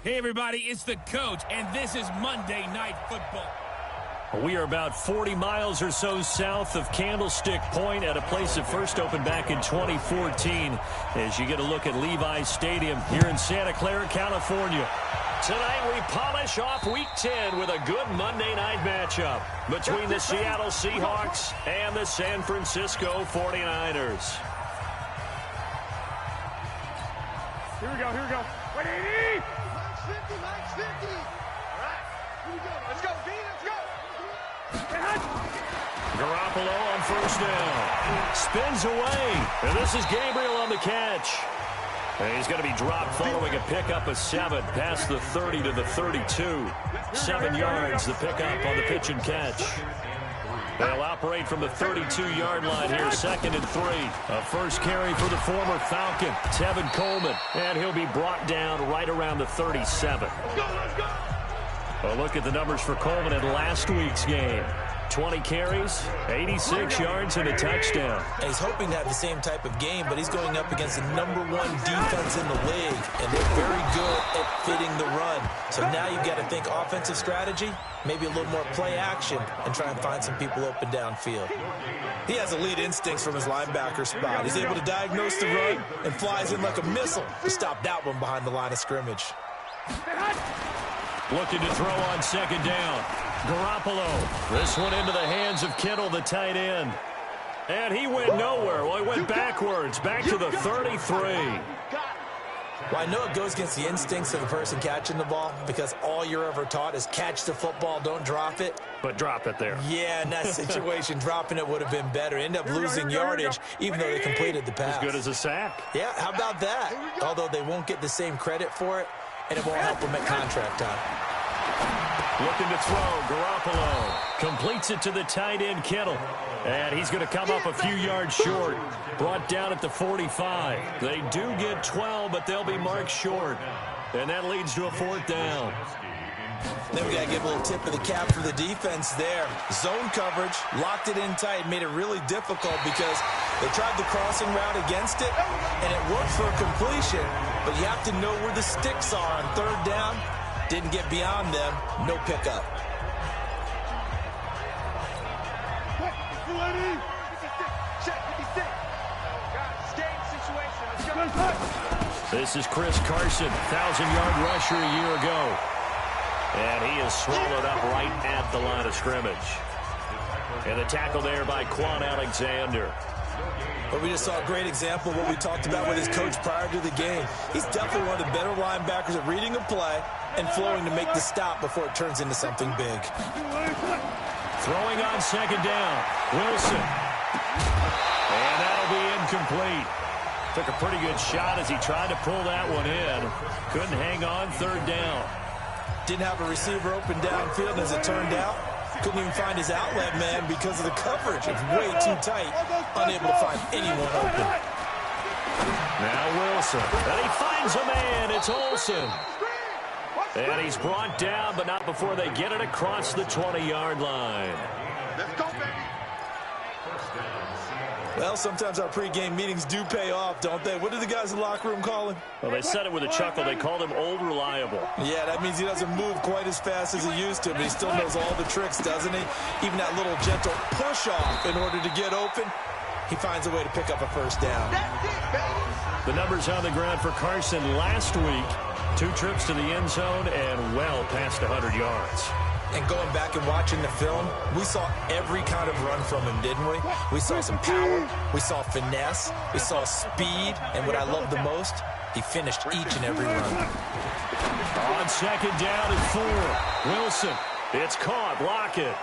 Hey, everybody, it's the coach, and this is Monday Night Football. We are about 40 miles or so south of Candlestick Point at a place that first opened back in 2014 as you get a look at Levi's Stadium here in Santa Clara, California. Tonight we polish off Week 10 with a good Monday night matchup between the Seattle Seahawks and the San Francisco 49ers. Here we go. 180! Max 50. All right, here we go. Let's go, B, let's go. Garoppolo on first down. Spins away. And this is Gabriel on the catch. And he's going to be dropped following a pickup of 7 past the 30 to the 32. 7 yards, the pickup on the pitch and catch. They'll operate from the 32-yard line here, 2nd and 3. A first carry for the former Falcon, Tevin Coleman. And he'll be brought down right around the 37. Let's go. A look at the numbers for Coleman in last week's game. 20 carries, 86 yards, and a touchdown. And he's hoping to have the same type of game, but he's going up against the #1 defense in the league, and they're very good at fitting the run. So now you've got to think offensive strategy, maybe a little more play action, and try and find some people open downfield. He has elite instincts from his linebacker spot. He's able to diagnose the run and flies in like a missile to stop that one behind the line of scrimmage. Looking to throw on 2nd down. Garoppolo. This one into the hands of Kittle, the tight end. And he went nowhere. Well, he went backwards, back to the 33. Well, I know it goes against the instincts of the person catching the ball because all you're ever taught is catch the football, don't drop it. But drop it there. Yeah, in that situation, dropping it would have been better. End up losing yardage, even though they completed the pass. As good as a sack. Yeah, how about that? Although they won't get the same credit for it, and it won't help them at contract time. Looking to throw, Garoppolo completes it to the tight end, Kittle. And he's going to come up a few yards short. Brought down at the 45. They do get 12, but they'll be marked short. And that leads to a 4th down. Then we got to give a little tip of the cap for the defense there. Zone coverage, locked it in tight, made it really difficult because they tried the crossing route against it, and it worked for a completion. But you have to know where the sticks are on 3rd down. Didn't get beyond them. No pickup. This is Chris Carson, 1,000-yard rusher a year ago. And he is swallowed up right at the line of scrimmage. And the tackle there by Quan Alexander. But we just saw a great example of what we talked about with his coach prior to the game. He's definitely one of the better linebackers at reading a play and flowing to make the stop before it turns into something big. Throwing on 2nd down, Wilson. And that'll be incomplete. Took a pretty good shot as he tried to pull that one in. Couldn't hang on 3rd down. Didn't have a receiver open downfield, as it turned out. Couldn't even find his outlet man because of the coverage. It's way too tight. Unable to find anyone open. Now Wilson. And he finds a man. It's Olsen. And he's brought down, but not before they get it across the 20-yard line. Let's go, baby. Well, sometimes our pregame meetings do pay off, don't they? What do the guys in the locker room call him? Well, they said it with a chuckle. They called him Old Reliable. Yeah, that means he doesn't move quite as fast as he used to, but he still knows all the tricks, doesn't he? Even that little gentle push-off in order to get open, he finds a way to pick up a 1st down. The numbers on the ground for Carson last week. 2 trips to the end zone and well past 100 yards. And going back and watching the film, we saw every kind of run from him, didn't we? We saw some power, we saw finesse, we saw speed, and what I love the most, he finished each and every run. On 2nd down and 4, Wilson. It's caught, Lockett.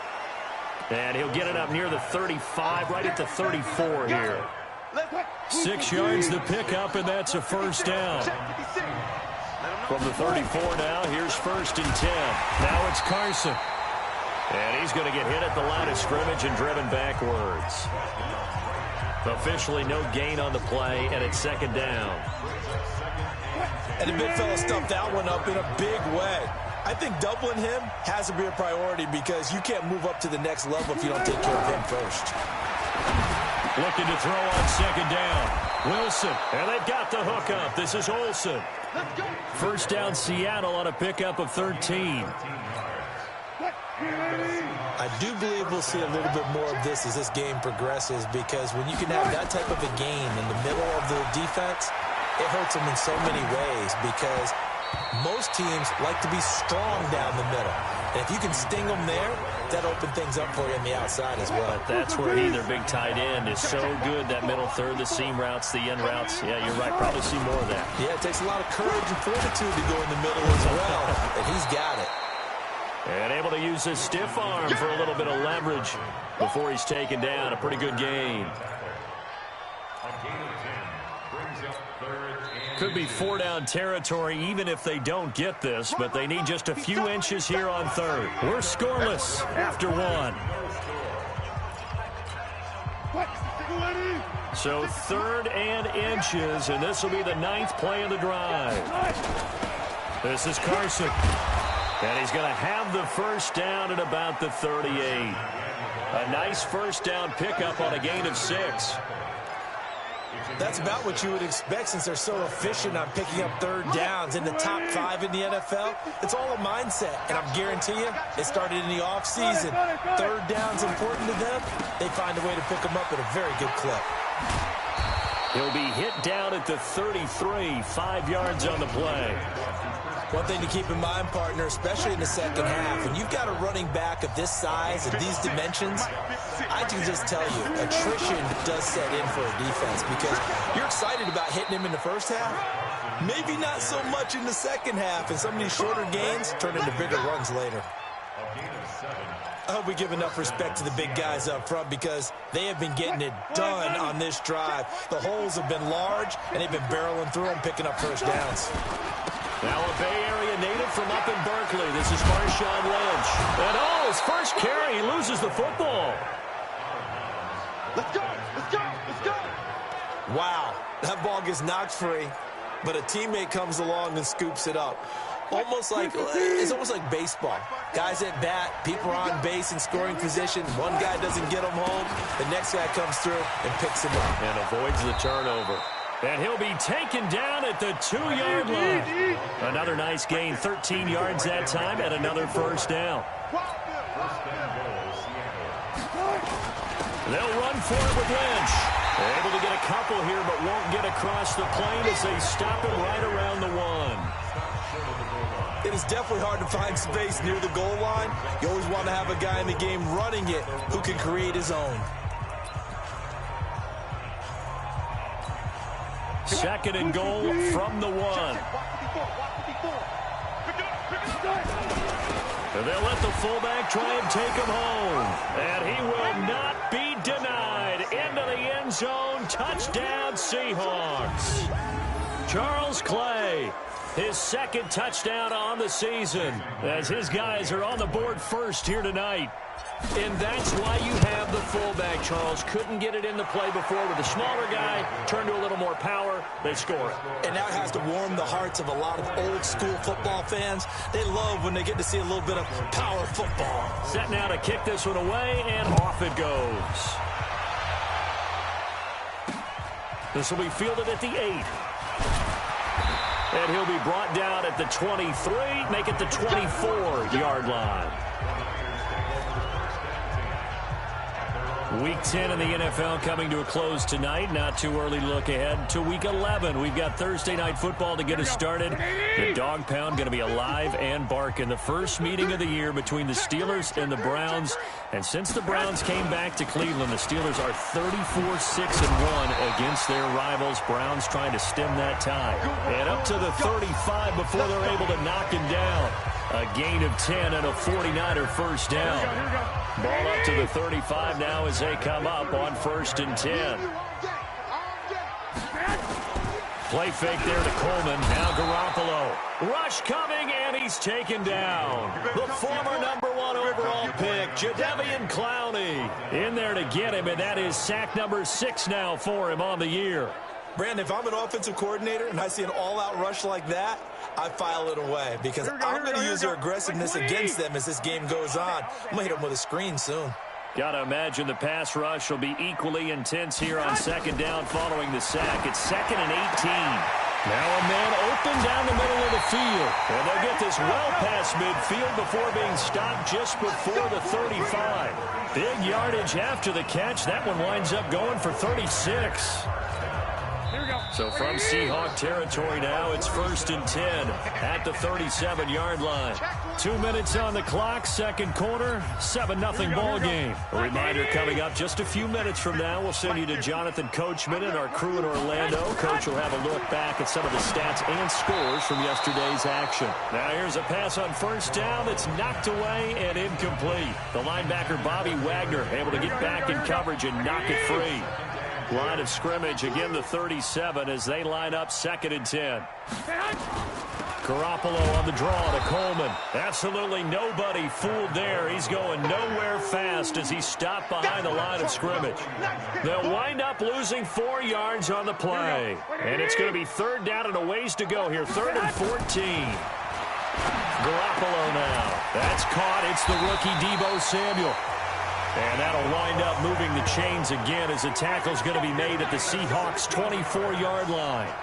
And he'll get it up near the 35, right at the 34 here. 6 yards to pick up, and that's a 1st down. From the 34 now, here's 1st and 10. Now it's Carson. And he's going to get hit at the line of scrimmage and driven backwards. Officially no gain on the play, and it's 2nd down. And the big fella stuffed that one up in a big way. I think doubling him has to be a priority because you can't move up to the next level if you don't take care of him first. Looking to throw on 2nd down. Wilson, and they've got the hookup. This is Olsen. First down, Seattle on a pickup of 13. I do believe we'll see a little bit more of this as this game progresses, because when you can have that type of a gain in the middle of the defense, it hurts them in so many ways, because most teams like to be strong down the middle. And if you can sting them there, that opens things up for you on the outside as well. But that's where he, their big tight end, is so good, that middle third, the seam routes, the end routes. Yeah, you're right. Probably see more of that. Yeah, it takes a lot of courage and fortitude to go in the middle as well, and he's got it. And able to use his stiff arm for a little bit of leverage before he's taken down. A pretty good gain. Could be 4-down territory even if they don't get this, but they need just a few inches here on third. We're scoreless after one. So 3rd and inches, and this will be the 9th play of the drive. This is Carson. And he's going to have the first down at about the 38. A nice first down pickup on a gain of 6. That's about what you would expect, since they're so efficient on picking up 3rd downs in the top 5 in the NFL. It's all a mindset, and I guarantee you, it started in the offseason. 3rd down's important to them. They find a way to pick them up at a very good clip. He'll be hit down at the 33, 5 yards on the play. One thing to keep in mind, partner, especially in the second half, when you've got a running back of this size and these dimensions, I can just tell you, attrition does set in for a defense, because you're excited about hitting him in the first half. Maybe not so much in the second half, and some of these shorter gains turn into bigger runs later. I hope we give enough respect to the big guys up front, because they have been getting it done on this drive. The holes have been large, and they've been barreling through them, picking up first downs. Now a Bay Area native from up in Berkeley. This is Marshawn Lynch. And his first carry, he loses the football. Let's go, let's go, let's go. Wow, that ball gets knocked free, but a teammate comes along and scoops it up. It's almost like baseball. Guys at bat, people are on base in scoring position. One guy doesn't get them home. The next guy comes through and picks him up. And avoids the turnover. And he'll be taken down at the 2-yard line. Another nice gain, 13 yards that time, and another first down. They'll run for it with Lynch. They're able to get a couple here, but won't get across the plane as they stop him right around the 1. It is definitely hard to find space near the goal line. You always want to have a guy in the game running it who can create his own. 2nd and goal from the 1. They'll let the fullback try and take him home. And he will not be denied. Into the end zone. Touchdown, Seahawks. Charles Clay, his 2nd touchdown on the season, as his guys are on the board first here tonight. And that's why you have the fullback, Charles. Couldn't get it in the play before with a smaller guy. Turn to a little more power. They score it. And that has to warm the hearts of a lot of old-school football fans. They love when they get to see a little bit of power football. Set now to kick this one away, and off it goes. This will be fielded at the 8. And he'll be brought down at the 23, make it the 24-yard line. Week 10 in the NFL coming to a close tonight. Not too early to look ahead to Week 11. We've got Thursday Night Football to get us started. The Dog Pound going to be alive and barking. The first meeting of the year between the Steelers and the Browns. And since the Browns came back to Cleveland, the Steelers are 34-6-1 against their rivals. Browns trying to stem that tide. And up to the 35 before they're able to knock him down. A gain of 10 and a 49er first down. Ball up to the 35 now as they come up on 1st and 10. Play fake there to Coleman. Now Garoppolo. Rush coming, and he's taken down. The former #1 overall pick, Jadeveon Clowney, in there to get him, and that is sack number 6 now for him on the year. Brandon, if I'm an offensive coordinator and I see an all-out rush like that, I file it away, because I'm going to use their aggressiveness against them as this game goes on. I'm going to hit them with a screen soon. Got to imagine the pass rush will be equally intense here on second down following the sack. It's 2nd and 18. Now a man open down the middle of the field. And they'll get this well past midfield before being stopped just before the 35. Big yardage after the catch. That one winds up going for 36. So from Seahawk territory now, it's 1st and 10 at the 37-yard line. 2 minutes on the clock, second quarter, 7-0 ball game. A reminder coming up just a few minutes from now, we'll send you to Jonathan Coachman and our crew in Orlando. Coach will have a look back at some of the stats and scores from yesterday's action. Now here's a pass on first down that's knocked away and incomplete. The linebacker Bobby Wagner able to get back in coverage and knock it free. Line of scrimmage, again the 37 as they line up 2nd and 10. Garoppolo on the draw to Coleman. Absolutely nobody fooled there. He's going nowhere fast as he's stopped behind the line of scrimmage. They'll wind up losing 4 yards on the play. And it's going to be 3rd down and a ways to go here. 3rd and 14. Garoppolo now. That's caught. It's the rookie Deebo Samuel. And that'll wind up moving the chains again as the tackle's going to be made at the Seahawks' 24-yard line.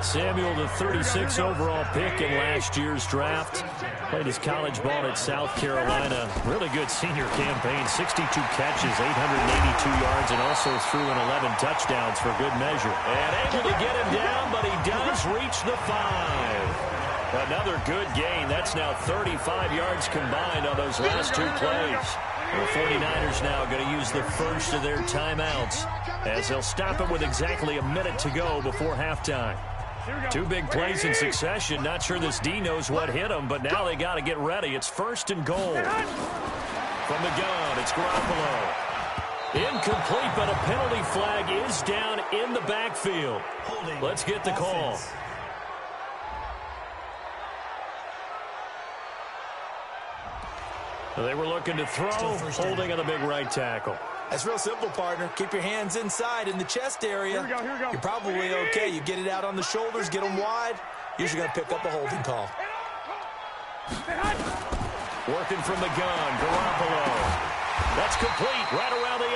Samuel, the 36 overall pick in last year's draft. Played his college ball at South Carolina. Really good senior campaign. 62 catches, 882 yards, and also threw in 11 touchdowns for good measure. And able to get him down, but he does reach the 5. Another good gain. That's now 35 yards combined on those last 2 plays. The 49ers now going to use the first of their timeouts as they'll stop it with exactly a minute to go before halftime. 2 big plays in succession. Not sure this D knows what hit him, but now they got to get ready. It's 1st and goal. From the gun, it's Garoppolo. Incomplete, but a penalty flag is down in the backfield. Let's get the call. They were looking to throw, holding on the big right tackle. That's real simple, partner. Keep your hands inside in the chest area. Here we go. You're probably okay. You get it out on the shoulders, get them wide. Usually going to pick up a holding call. Working from the gun, Garoppolo. That's complete, right around the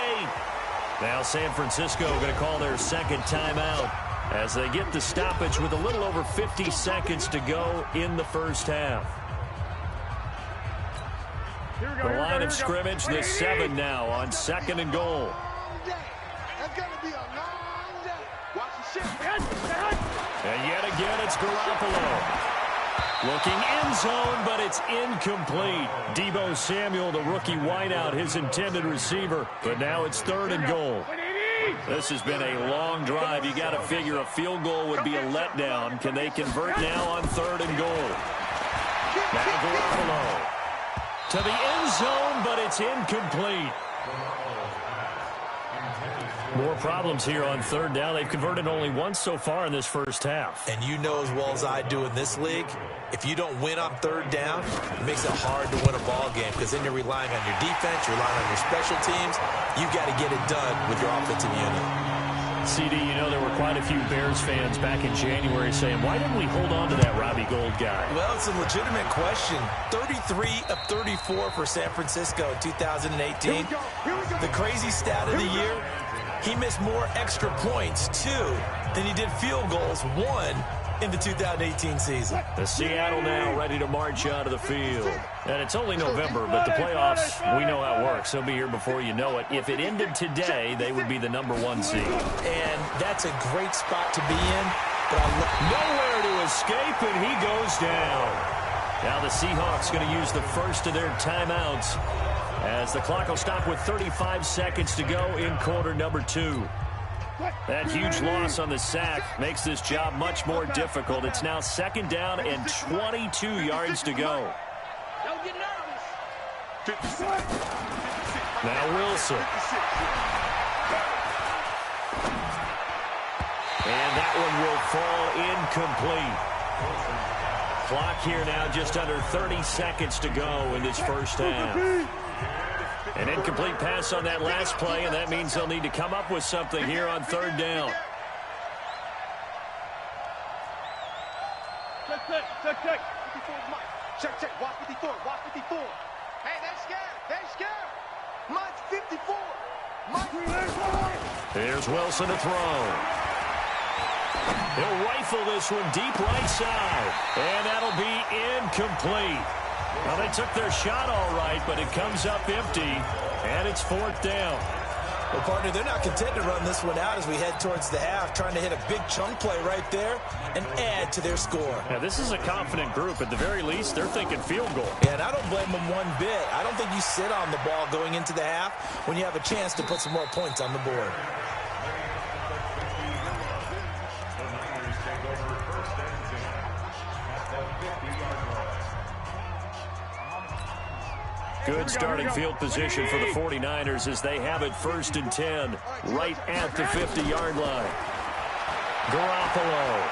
8. Now San Francisco going to call their second timeout as they get the stoppage with a little over 50 seconds to go in the first half. The line of scrimmage, the 7 now on 2nd and goal. And yet again, it's Garoppolo. Looking end zone, but it's incomplete. Deebo Samuel, the rookie wideout, his intended receiver. But now it's 3rd and goal. This has been a long drive. You got to figure a field goal would be a letdown. Can they convert now on 3rd and goal? Now Garoppolo. To the end zone, but it's incomplete. More problems here on 3rd down. They've converted only once so far in this first half. And you know as well as I do in this league, if you don't win on 3rd down, it makes it hard to win a ball game because then you're relying on your defense, you're relying on your special teams. You've got to get it done with your offensive unit. CD, you know, there were quite a few Bears fans back in January saying, why didn't we hold on to that Robbie Gould guy? Well, it's a legitimate question. 33 of 34 for San Francisco in 2018. The crazy stat of the year, he missed more extra points, 2, than he did field goals, 1 in the 2018 season. The Seattle now ready to march out of the field. And it's only November, but the playoffs, we know how it works. They'll be here before you know it. If it ended today, they would be the #1 seed. And that's a great spot to be in. But nowhere to escape, and he goes down. Now the Seahawks going to use the first of their timeouts as the clock will stop with 35 seconds to go in quarter number 2. That huge loss on the sack makes this job much more difficult. It's now 2nd down and 22 yards to go. Now Wilson. And that one will fall incomplete. Clock here now just under 30 seconds to go in this first half. An incomplete pass on that last play, and that means they'll need to come up with something here on 3rd down. Check. Watch 54. Hey, they're scared. Mine's 54. Here's Wilson to throw. He'll rifle this one deep right side. And that'll be incomplete. Well, they took their shot all right, but it comes up empty, and it's 4th down. Well, partner, they're not content to run this one out as we head towards the half, trying to hit a big chunk play right there and add to their score. Yeah, this is a confident group. At the very least, they're thinking field goal. Yeah, and I don't blame them one bit. I don't think you sit on the ball going into the half when you have a chance to put some more points on the board. Good starting field position for the 49ers as they have it 1st and 10 right at the 50-yard line. Garoppolo.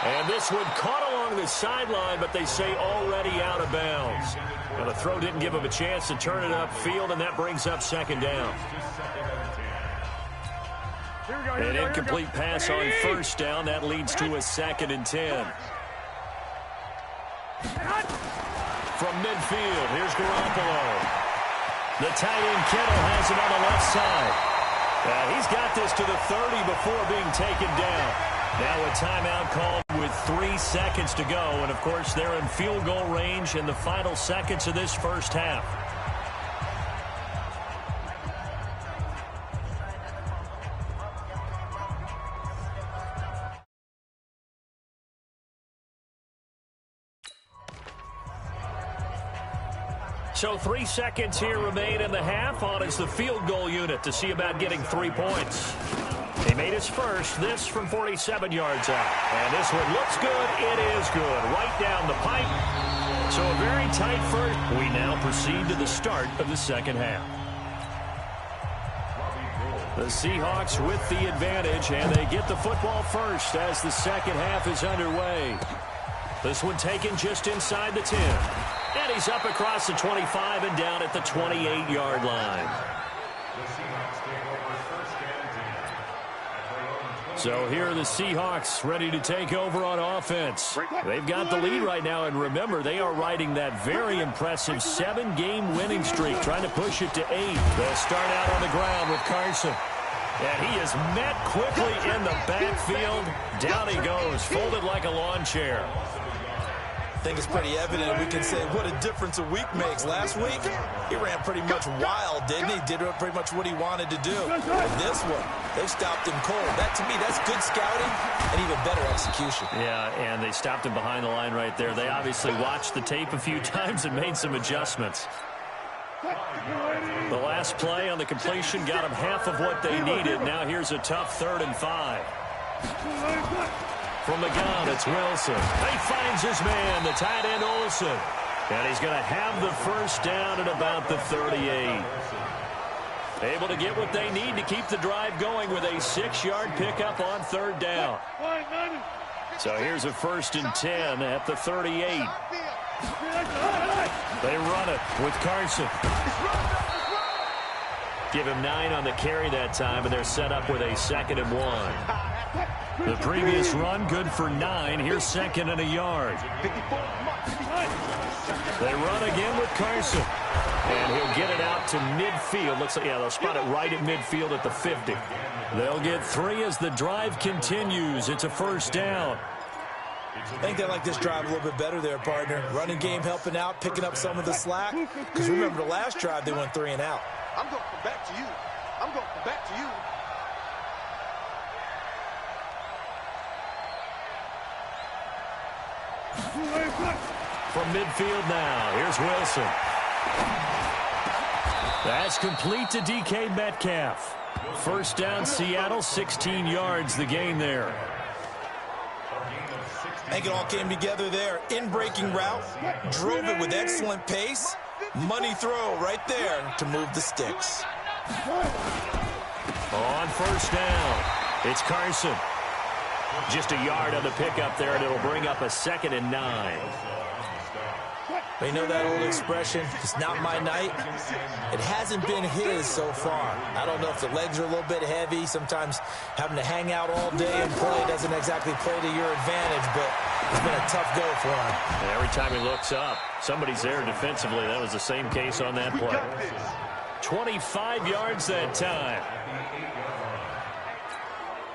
And this one caught along the sideline, but they say already out of bounds. Now the throw didn't give him a chance to turn it upfield, and that brings up 2nd down. An incomplete pass on 1st down. That leads to a 2nd and 10. From midfield, here's Garoppolo. The tight end Kittle has it on the left side. He's got this to the 30 before being taken down. Now a timeout called with 3 seconds to go. And, of course, they're in field goal range in the final seconds of this first half. So 3 seconds here remain in the half. On is the field goal unit to see about getting 3 points. He made his first, this from 47 yards out. And this one looks good. It is good. Right down the pipe. So a very tight first. We now proceed to the start of the second half. The Seahawks with the advantage, and they get the football first as the second half is underway. This one taken just inside the 10. And he's up across the 25 and down at the 28-yard line. So here are the Seahawks ready to take over on offense. They've got the lead right now, and remember, they are riding that very impressive 7-game winning streak, trying to push it to 8. They'll start out on the ground with Carson. And he is met quickly in the backfield. Down he goes, folded like a lawn chair. I think it's pretty evident. We can say what a difference a week makes. Last week, he ran pretty much wild, didn't he? Did pretty much what he wanted to do. And this one, they stopped him cold. That, to me, that's good scouting and even better execution. Yeah, and they stopped him behind the line right there. They obviously watched the tape a few times and made some adjustments. The last play on the completion got them half of what they needed. Now here's a tough 3rd and 5. From the gun, it's Wilson. He finds his man, the tight end Olsen. And he's going to have the first down at about the 38. Able to get what they need to keep the drive going with a 6-yard pickup on 3rd down. So here's a 1st and 10 at the 38. They run it with Carson. Give him 9 on the carry that time, and they're set up with a 2nd and 1. The previous run, good for 9. Here's 2nd and a yard. They run again with Carson. And he'll get it out to midfield. Looks like, yeah, they'll spot it right at midfield at the 50. They'll get 3 as the drive continues. It's a 1st down. I think they like this drive a little bit better there, partner. Running game helping out, picking up some of the slack. Because remember, the last drive, they went 3 and out. I'm going to come back to you. I'm going to come back to you. From midfield now, here's Wilson. That's complete to DK Metcalf. 1st down, Seattle, 16 yards the gain there. I think it all came together there. In-breaking route, drove it with excellent pace. Money throw right there to move the sticks. On 1st down, it's Carson. Just a yard on the pickup there, and it'll bring up a 2nd and 9. You know that old expression, it's not my night? It hasn't been his so far. I don't know if the legs are a little bit heavy. Sometimes having to hang out all day and play doesn't exactly play to your advantage, but It's been a tough go for him. And every time he looks up, somebody's there defensively. That was the same case on that play. 25 yards that time.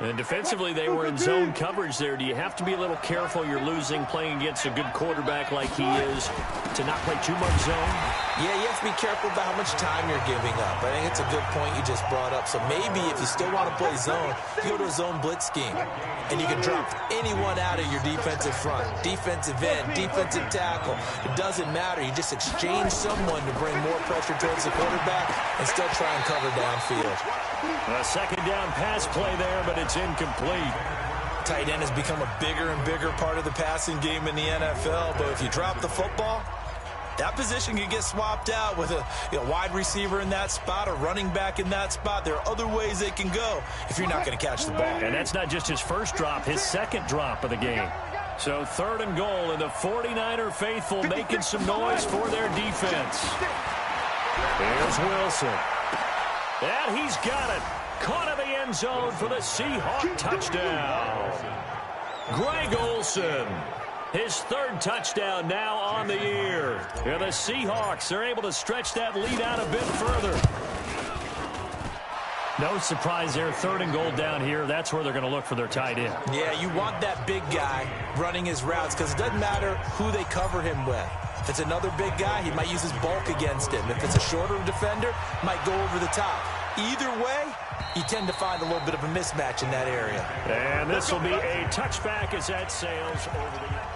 And defensively, they were in zone coverage there. Do you have to be a little careful? You're losing playing against a good quarterback like he is to not play too much zone? Yeah, you have to be careful about how much time you're giving up. I think it's a good point you just brought up. So maybe if you still want to play zone, you go to a zone blitz scheme. And you can drop anyone out of your defensive front. Defensive end, defensive tackle. It doesn't matter. You just exchange someone to bring more pressure towards the quarterback and still try and cover downfield. A second down pass play there, but it's incomplete. Tight end has become a bigger and bigger part of the passing game in the NFL. But if you drop the football, that position can get swapped out with a wide receiver in that spot, a running back in that spot. There are other ways they can go if you're not going to catch the ball. And that's not just his first drop, his second drop of the game. So 3rd and goal, and the 49er faithful making some noise for their defense. Here's Wilson. And he's got it. Caught in the end zone for the Seahawk touchdown. Greg Olsen. His 3rd touchdown now on the year. And the Seahawks are able to stretch that lead out a bit further. No surprise there, 3rd and goal down here. That's where they're going to look for their tight end. Yeah, you want that big guy running his routes because it doesn't matter who they cover him with. If it's another big guy, he might use his bulk against him. If it's a shorter defender, might go over the top. Either way, you tend to find a little bit of a mismatch in that area. And this will be a touchback as that sails over the...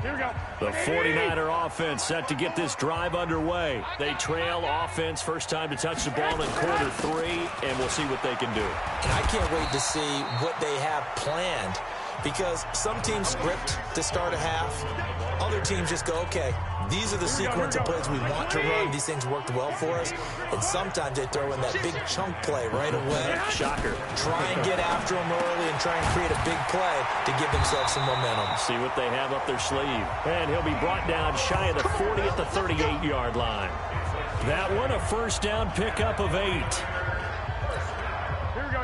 Here we go. The 49er offense set to get this drive underway. They trail offense, first time to touch the ball in quarter 3, and we'll see what they can do. And I can't wait to see what they have planned because some teams script to start a half. Other teams just go, okay, these are the sequence of plays we want to run. These things worked well for us. And sometimes they throw in that big chunk play right away. Shocker. Try and get after them early and try and create a big play to give themselves some momentum. See what they have up their sleeve. And he'll be brought down shy of the 40 at the 38-yard line. That one, a first down pickup of 8. Here we go.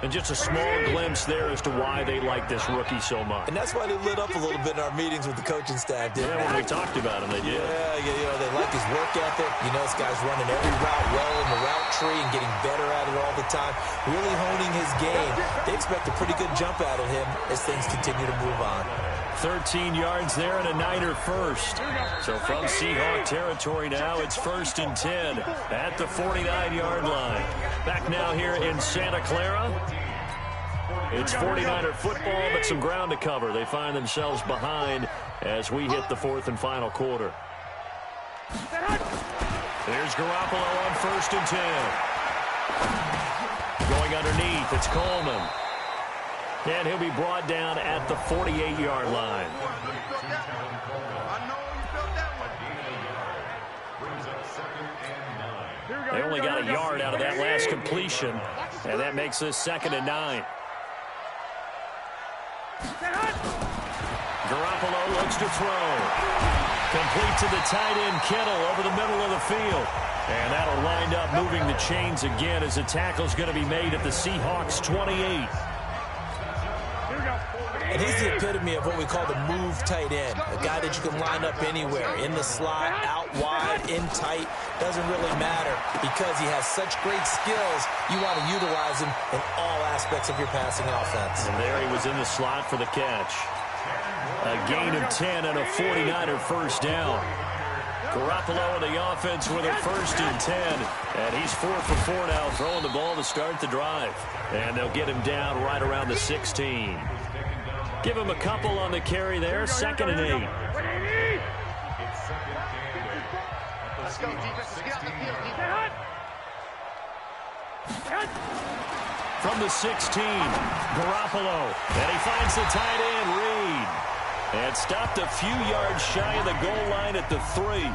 And just a small glimpse there as to why they like this rookie so much. And that's why they lit up a little bit in our meetings with the coaching staff. Yeah, when we talked about him, they did. Yeah, they like his work ethic. This guy's running every route well in the route tree and getting better at it all the time. Really honing his game. They expect a pretty good jump out of him as things continue to move on. 13 yards there and a Niner first. So from Seahawk territory now, it's 1st and 10 at the 49-yard line. Back now here in Santa Clara. It's 49er football, but some ground to cover. They find themselves behind as we hit the 4th and final quarter. There's Garoppolo on 1st and 10. Going underneath, it's Coleman. And he'll be brought down at the 48-yard line. They only got a yard out of that last completion, and that makes this 2nd and 9. Garoppolo looks to throw. Complete to the tight end, Kittle, over the middle of the field. And that'll wind up moving the chains again as the tackle's going to be made at the Seahawks 28. And he's the epitome of what we call the move tight end, a guy that you can line up anywhere, in the slot, out wide, in tight, doesn't really matter because he has such great skills. You want to utilize him in all aspects of your passing offense. And there he was in the slot for the catch. A gain of 10 and a 49er first down. Garoppolo in the offense with a 1st and 10. And he's 4 for 4 now, throwing the ball to start the drive. And they'll get him down right around the 16. Give him a couple on the carry there, 2nd and 8. Let's go, defense. Let's get out the field, defense. From the 16, Garoppolo. And he finds the tight end, Reed. And stopped a few yards shy of the goal line at the 3.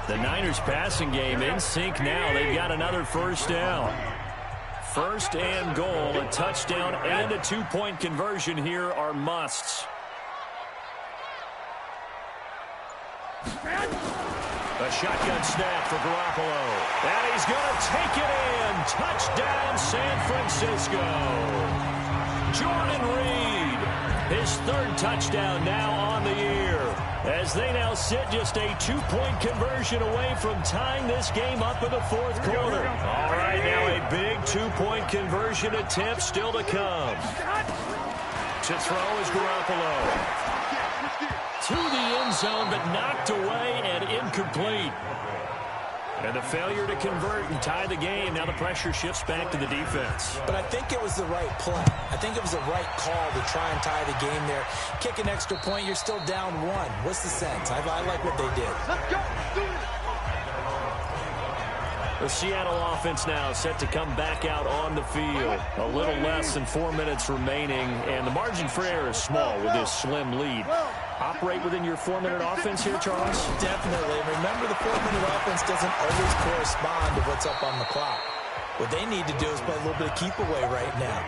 The Niners passing game in sync now. They've got another first down. 1st and goal, a touchdown and a 2-point conversion here are musts. A shotgun snap for Garoppolo. And he's going to take it in. Touchdown, San Francisco. Jordan Reed, his third touchdown now on the year, as they now sit just a 2-point conversion away from tying this game up in the fourth quarter. All right, now a big 2-point conversion attempt still to come. To throw is Garoppolo. To the end zone, but knocked away and incomplete. And the failure to convert and tie the game. Now the pressure shifts back to the defense. But I think it was the right play. I think it was the right call to try and tie the game there. Kick an extra point, you're still down 1. What's the sense? I like what they did. Let's go. Let's do it. The Seattle offense now set to come back out on the field. A little less than 4 minutes remaining, and the margin for error is small with this slim lead. Operate within your 4-minute offense here, Charles? Definitely. Remember, the 4-minute offense doesn't always correspond to what's up on the clock. What they need to do is play a little bit of keep away right now.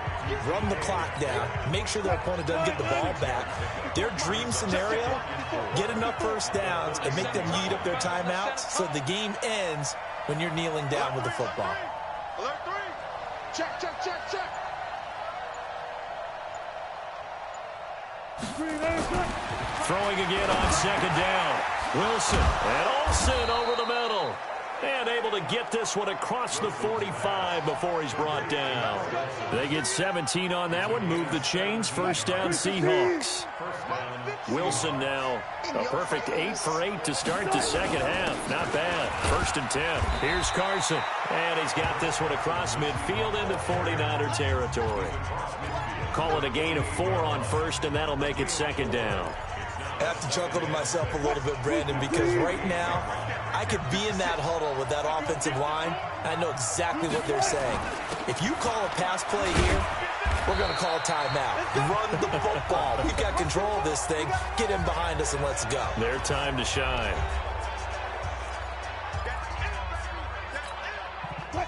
Run the clock down. Make sure their opponent doesn't get the ball back. Their dream scenario, get enough first downs and make them eat up their timeouts so the game ends when you're kneeling down with the football. Alert 3. Check, check, check, check. Throwing again on second down. Wilson and Olsen over the middle. And able to get this one across the 45 before he's brought down. They get 17 on that one. Move the chains. First down, Seahawks. Wilson now a perfect 8 for 8 to start the second half. Not bad. First and 10. Here's Carson. And he's got this one across midfield into 49er territory. Call it a gain of 4 on first, and that'll make it second down. I have to chuckle to myself a little bit, Brandon, because right now I could be in that huddle with that offensive line. I know exactly what they're saying. If you call a pass play here, we're going to call a timeout. Run the football. We've got control of this thing. Get in behind us and let's go. Their time to shine.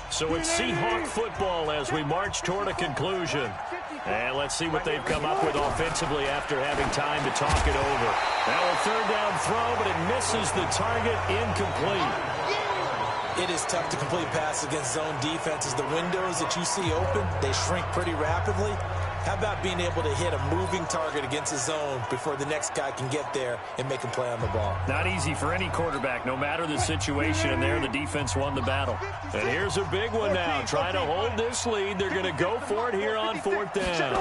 So it's Seahawk football as we march toward a conclusion. And let's see what they've come up with offensively after having time to talk it over. Now a third down throw, but it misses the target, incomplete. It is tough to complete passes against zone defenses. The windows that you see open, they shrink pretty rapidly. How about being able to hit a moving target against a zone before the next guy can get there and make a play on the ball? Not easy for any quarterback, no matter the situation, and there the defense won the battle. And here's a big one now, trying to hold this lead. They're going to go for it here on 4th down.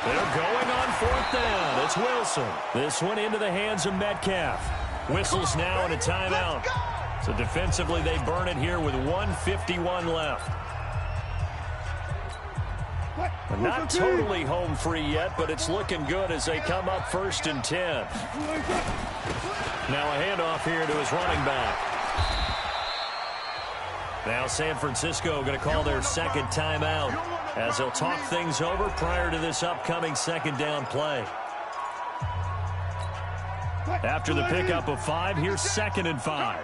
They're going on 4th down. It's Wilson. This one into the hands of Metcalf. Whistles now and a timeout. So defensively, they burn it here with 1:51 left. Not totally home free yet, but it's looking good as they come up 1st and 10. Now a handoff here to his running back. Now San Francisco going to call their second timeout as they'll talk things over prior to this upcoming second down play. After the pickup of 5, here's 2nd and 5.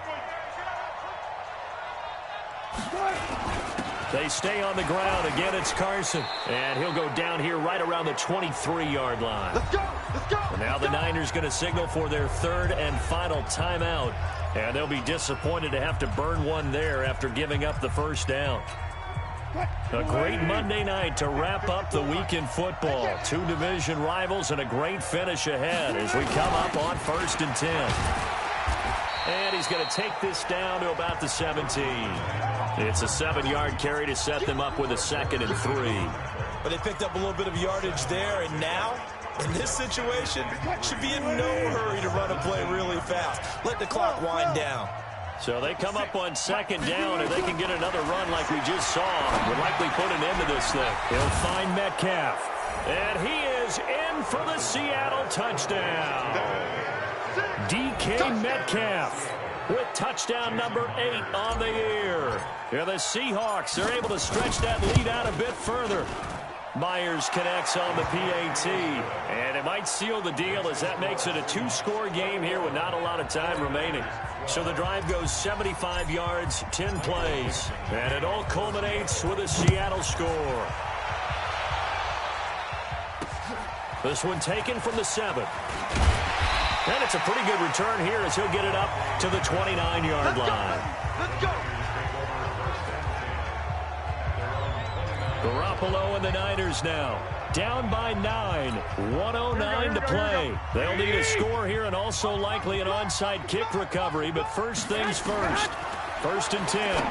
They stay on the ground. Again, it's Carson. And he'll go down here right around the 23-yard line. Let's go. Let's go. And now the Niners going to signal for their 3rd and final timeout. And they'll be disappointed to have to burn one there after giving up the first down. A great Monday night to wrap up the week in football. 2 division rivals and a great finish ahead as we come up on 1st and 10. And he's going to take this down to about the 17. It's a 7-yard carry to set them up with a 2nd and 3. But they picked up a little bit of yardage there, and now, in this situation, should be in no hurry to run a play really fast. Let the clock wind down. So they come up on 2nd down, and they can get another run like we just saw. Would likely put an end to this thing. He'll find Metcalf. And he is in for the Seattle touchdown. DK Metcalf with touchdown number 8 on the year. Here the Seahawks are able to stretch that lead out a bit further. Myers connects on the PAT, and it might seal the deal as that makes it a 2-score game here with not a lot of time remaining. So the drive goes 75 yards, 10 plays, and it all culminates with a Seattle score. This one taken from the 7. And it's a pretty good return here as he'll get it up to the 29-yard line. Let's go. Garoppolo and the Niners now. Down by 9. 1:09 to play. They'll need a score here and also likely an onside kick recovery. But first things first. 1st and 10.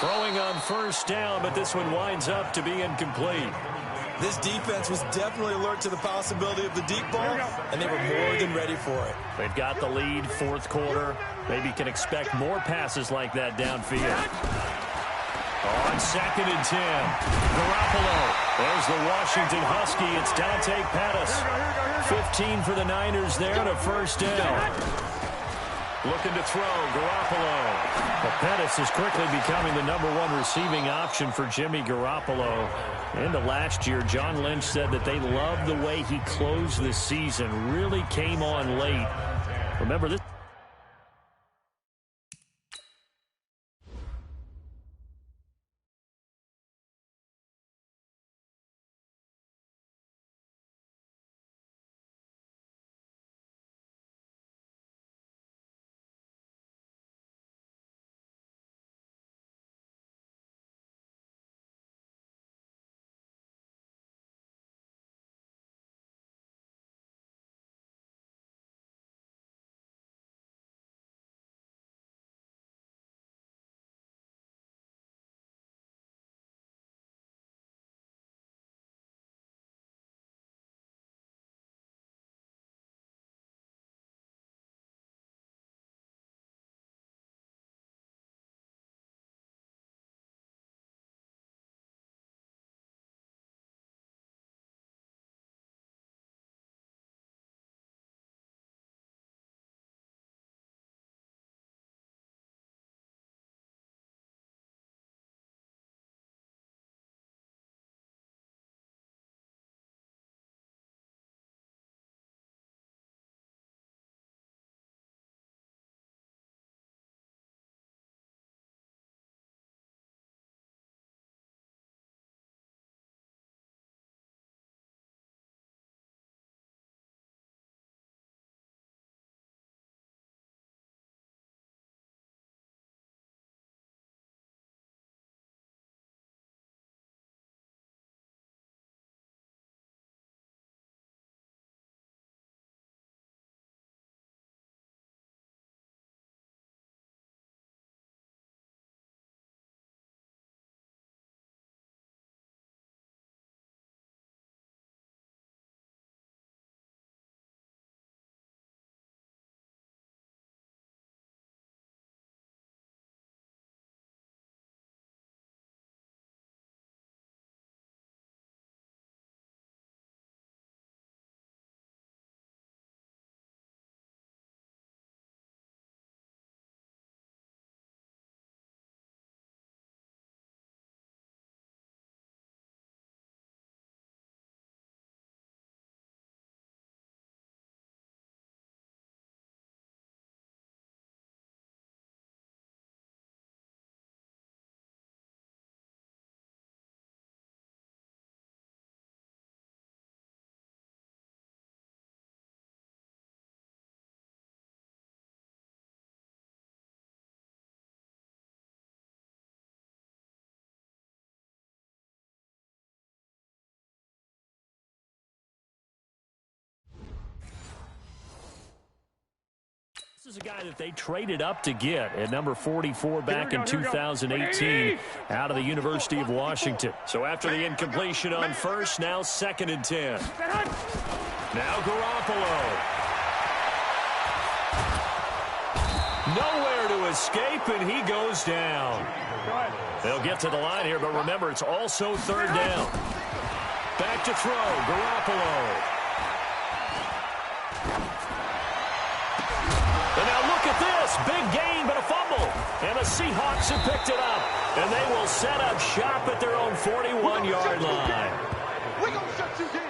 Throwing on 1st down, but this one winds up to be incomplete. This defense was definitely alert to the possibility of the deep ball, and they were more than ready for it. They've got the lead, 4th quarter. Maybe can expect more passes like that downfield. On 2nd and 10. Garoppolo. There's the Washington Husky. It's Dante Pettis. 15 for the Niners there and a 1st down. Looking to throw, Garoppolo. But Pettis is quickly becoming the #1 receiving option for Jimmy Garoppolo. Into last year, John Lynch said that they loved the way he closed the season. Really came on late. Remember this. This is a guy that they traded up to get at number 44 back in 2018 out of the University of Washington. So after the incompletion on 1st, now 2nd and 10. Now Garoppolo. Nowhere to escape, and he goes down. They'll get to the line here, but remember, it's also 3rd down. Back to throw, Garoppolo. And now look at this. Big gain, but a fumble. And the Seahawks have picked it up. And they will set up shop at their own 41-yard line. We're going to shut you down.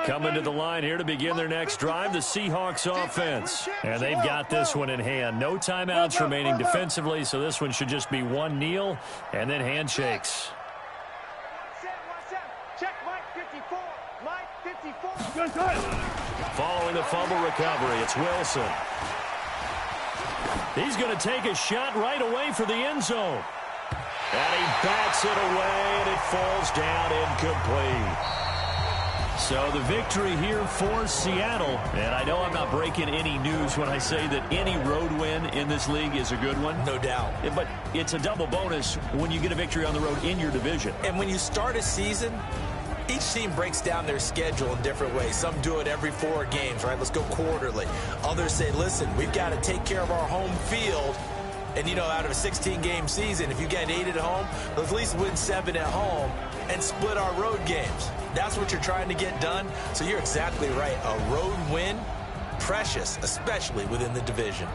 Coming to the line here to begin their next drive, the Seahawks offense. And they've got this one in hand. No timeouts remaining defensively, so this one should just be one kneel and then handshakes. Check Mike 54. Mike 54. Following the fumble recovery, it's Wilson. He's going to take a shot right away for the end zone. And he bats it away, and it falls down incomplete. So the victory here for Seattle. And I know I'm not breaking any news when I say that any road win in this league is a good one. No doubt. But it's a double bonus when you get a victory on the road in your division. And when you start a season, each team breaks down their schedule in different ways. Some do it every 4 games, right? Let's go quarterly. Others say, listen, we've got to take care of our home field. And, you know, out of a 16-game season, if you get 8 at home, let's at least win 7 at home and split our road games. That's what you're trying to get done. So you're exactly right. A road win, precious, especially within the division.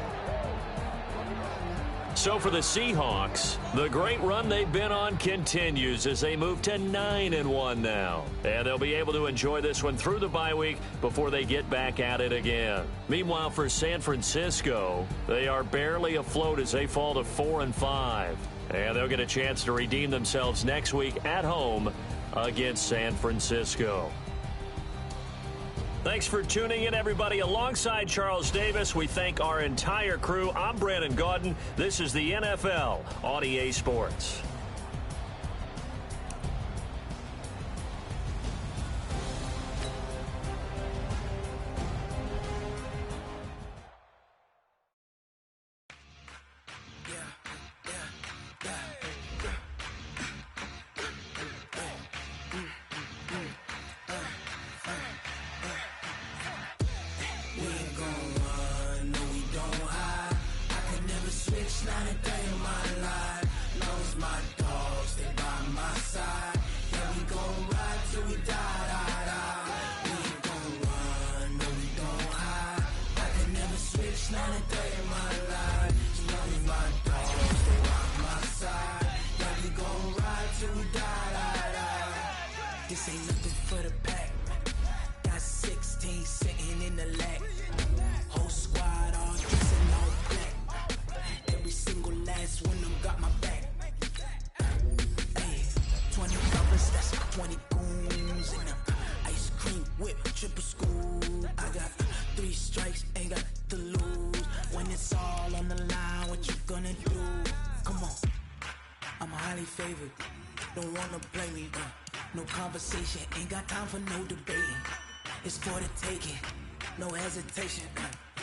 So for the Seahawks, the great run they've been on continues as they move to 9-1 now. And they'll be able to enjoy this one through the bye week before they get back at it again. Meanwhile, for San Francisco, they are barely afloat as they fall to 4-5. And they'll get a chance to redeem themselves next week at home against San Francisco. Thanks for tuning in, everybody. Alongside Charles Davis, we thank our entire crew. I'm Brandon Gaudin. This is the NFL on EA Sports. This ain't nothing for the pack. Got 16 sitting in the lag. Whole squad all dressing all black. Every single last one of them got my back. Hey, 20 covers, that's 20 goons in them. Ice cream whip, triple school. I got 3 strikes, ain't got to lose. When it's all on the line, what you gonna do? Come on, I'm highly favored. Don't wanna play me, no conversation, ain't got time for no debating. It's for the taking, no hesitation.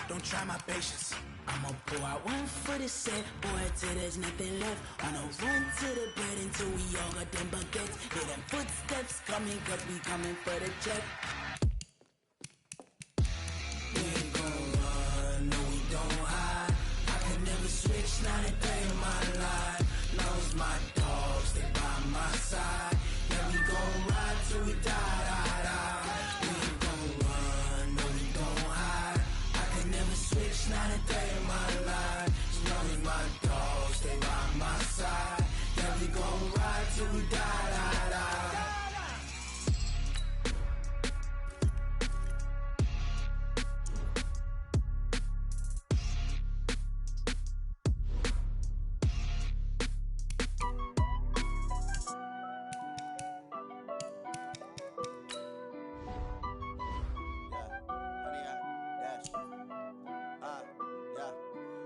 Don't try my patience. I'ma pour out one for the set, boy, till there's nothing left. On a run to the bed until we all got them baguettes. Hear them footsteps coming, cause we coming for the check. We ain't gon' run, no we don't hide. I can never switch, not a day in my life. Knows my dogs, they by my side. Yeah, we gon' ride till we die. We ain't gon' run, no we don't hide. I can never switch, not a day in my life. As long as my dogs stay by my side. Yeah, we gon' ride till we die.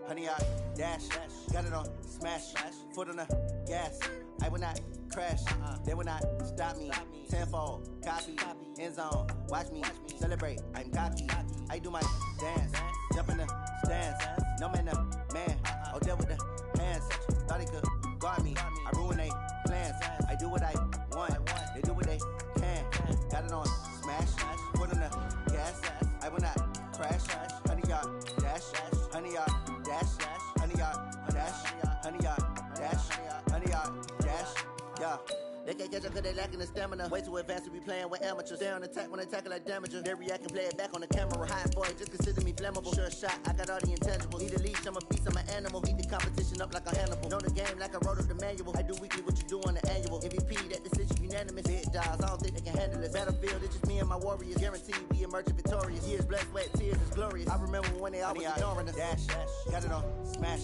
Honey, I dash, got it on smash, foot on the gas. I will not crash, they will not stop me. Tenfold, copy, end zone, watch me celebrate. I'm cocky, I do my dance, jump in the stands. No man, the man, oh, deal with the hands. Thought he could guard me, I ruin they plans. I do what I want, they do what they can. Got it on smash, foot on the gas. I will not crash, honey, y'all dash, honey, y'all dash, honey, y'all dash, honey, y'all dash, honey, y'all dash, yeah. They can't catch up cause they lacking the stamina. Way too advanced to be playing with amateurs. They on attack when they tackle like damager. They react and play it back on the camera. Hot boy, just consider me flammable. Sure shot, I got all the intangibles. Need a leash, I'm a beast, I'm an animal. Heat the competition up like a Hannibal. Know the game like I wrote up the manual. I do weekly what you do on the annual. MVP, that decision unanimous. Big dogs, I don't think they can can handle it. Battlefield, it's just me and my warriors. Guaranteed we emerging victorious. Years, blood, sweat, tears is glorious. I remember when they always ignoring us. Dash, got it on, smash,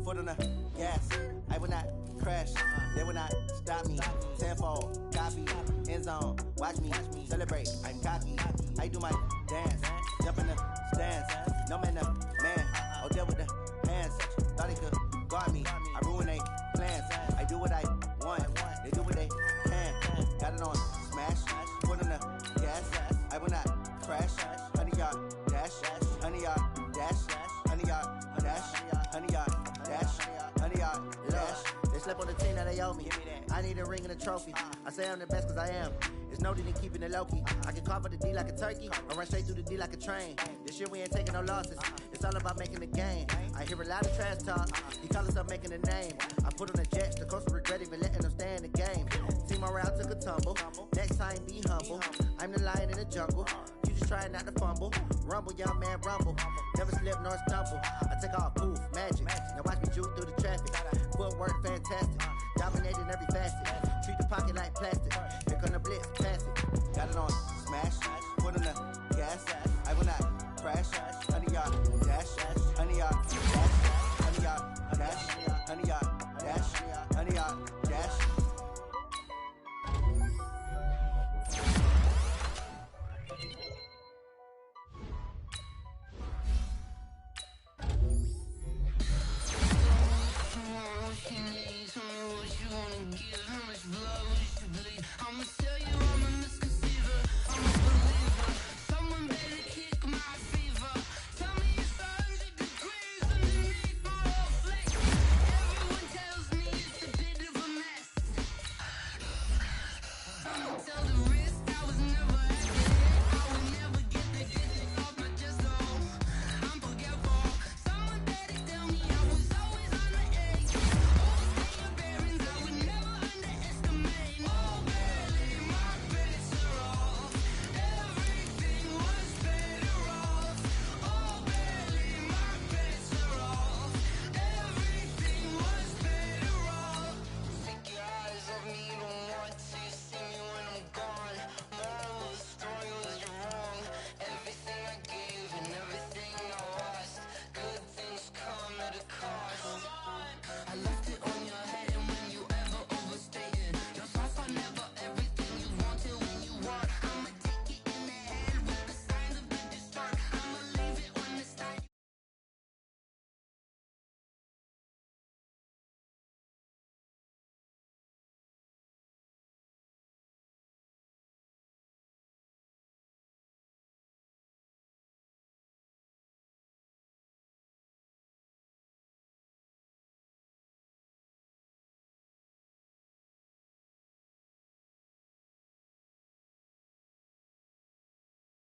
foot on the gas. I will not crash, they will not stop me. Tenfold, copy, end zone, watch me celebrate. I'm cocky, I do my dance, jump in the stands. No man, up, man, oh deal with the hands. Thought he could guard me, I ruin they plans. I do what I want, they do what they can. Got it on, smash, foot on the gas. I will not crash, 100-yard dash, 100-yard dash, 100-yard dash, 100-yard dash, 100-yard dash. They slept on the team that they owe me. I need a ring and a trophy. I say I'm the best cause I am. It's no need in keeping it low-key. I can carve up the D like a turkey or run straight through the D like a train. This year we ain't taking no losses. It's all about making the game. I hear a lot of trash talk. He call us up making a name. I put on the Jets. The coach regret even letting them stay in the game. Team morale took a tumble. Next time be humble. I'm the lion in the jungle. You just trying not to fumble. Rumble, young man, rumble. Never slip nor stumble. I take off, poof, magic. Now watch me juke through the traffic. Footwork fantastic. Dominating every facet. Treat the pocket like plastic. Here come the blitz, pass it. Got it on, smash. Foot on the gas. I will not crash. 100-yard dash. 100-yard dash. 100-yard dash. 100-yard